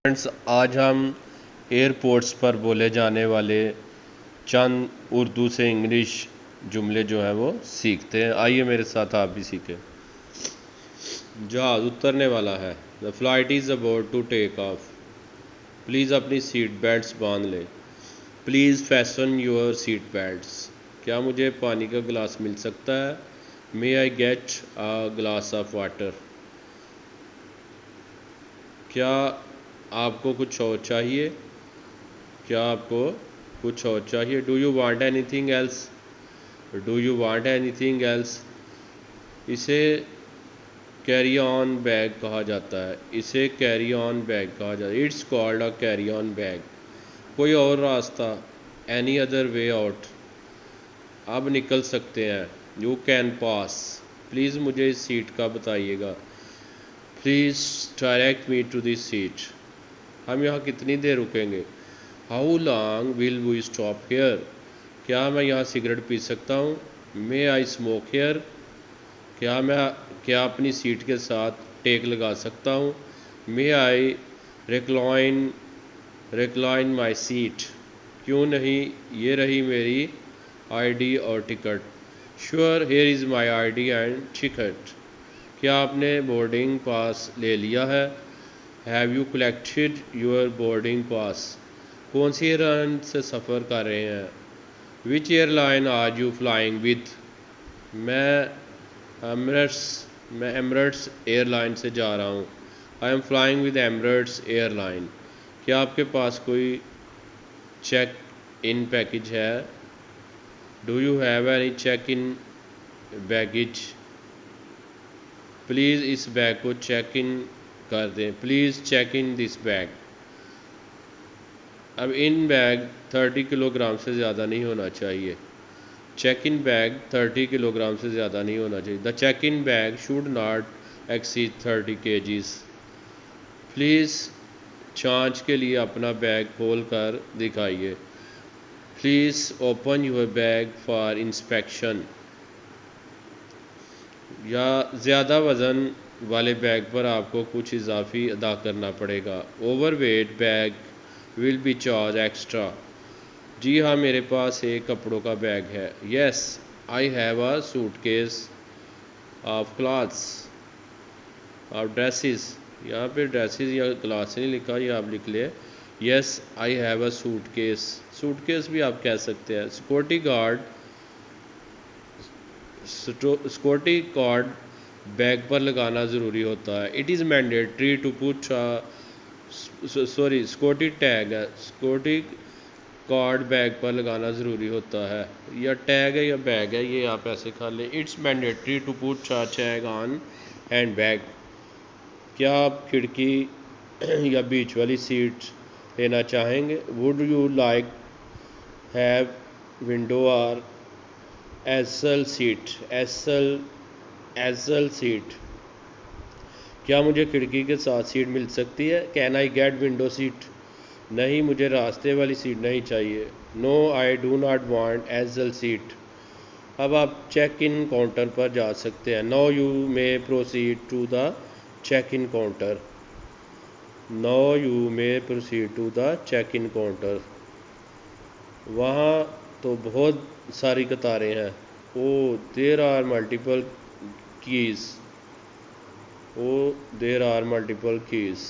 Friends, आज हम airports पर बोले जाने वाले चंद उर्दू से इंग्लिश जुमले जो हैं वो सीखते हैं। आइए मेरे साथ आप भी सीखें। जहाज़ उतरने वाला है। The flight is about to take off. Please अपनी सीट बेल्ट्स बांध लें। Please fasten your seat belts. क्या मुझे पानी का गिलास मिल सकता है? May I get a glass of water. क्या आपको कुछ और चाहिए? क्या आपको कुछ और चाहिए? Do you want anything else? Do you want anything else? इसे कैरी ऑन बैग कहा जाता है। इसे कैरी ऑन बैग कहा जाता है। It's called a carry on bag. कोई और रास्ता? Any other way out. अब निकल सकते हैं। You can pass. प्लीज़ मुझे इस सीट का बताइएगा। Please direct me to this seat. हम यहाँ कितनी देर रुकेंगे? How long will we stop here? क्या मैं यहाँ सिगरेट पी सकता हूँ? May I smoke here? क्या अपनी सीट के साथ टेक लगा सकता हूँ? May I recline recline my seat? क्यों नहीं, ये रही मेरी आईडी और ticket. Sure, here is my ID and ticket. क्या आपने बोर्डिंग पास ले लिया है? Have you collected your boarding pass? कौन सी एयरलाइन से सफ़र कर रहे हैं? Which airline are you flying with? मैं एमरेट्स मैं एमरेट्स एयरलाइन से जा रहा हूँ। I am flying with Emirates airline. क्या आपके पास कोई चेक इन पैकेज है? Do you have any check in baggage? Please इस बैग को चेक इन कर दें। Please check in this bag. अब इन बैग 30 किलोग्राम से ज़्यादा नहीं होना चाहिए। चेक इन बैग 30 किलोग्राम से ज़्यादा नहीं होना चाहिए। The check in bag should not exceed 30 kgs। Please जांच के लिए अपना बैग खोल कर दिखाइए। Please open your bag for inspection. या ज़्यादा वज़न वाले बैग पर आपको कुछ इजाफी अदा करना पड़ेगा। Over weight bag will be charge extra. जी हाँ, मेरे पास एक कपड़ों का बैग है। Yes, I have a suitcase of clothes of dresses. यहाँ पे ड्रेसेस या क्लॉथ्स नहीं लिखा, ये आप लिख ले। Yes, I have a suitcase. Suitcase भी आप कह सकते हैं। सिक्योरिटी गार्ड बैग पर लगाना ज़रूरी होता है। It is mandatory to put security tag है। सिक्योरिटी कार्ड बैग पर लगाना ज़रूरी होता है। या टैग है या बैग है, ये आप ऐसे खा लें। It's mandatory to put tag on hand bag. क्या आप खिड़की या बीच वाली सीट लेना चाहेंगे? Would you like have window और एसल सीट? Aisle seat. क्या मुझे खिड़की के साथ सीट मिल सकती है? Can I get window seat? नहीं, मुझे रास्ते वाली सीट नहीं चाहिए। No, I do not want aisle seat. अब आप चेक इन काउंटर पर जा सकते हैं। Now you may proceed to the check in counter. Now you may proceed to the check in counter. वहाँ तो बहुत सारी कतारें हैं। Oh there are multiple queues. Oh there are multiple queues.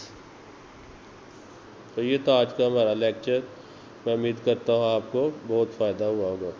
तो ये था आज का हमारा लेक्चर। मैं उम्मीद करता हूँ आपको बहुत फ़ायदा हुआ होगा।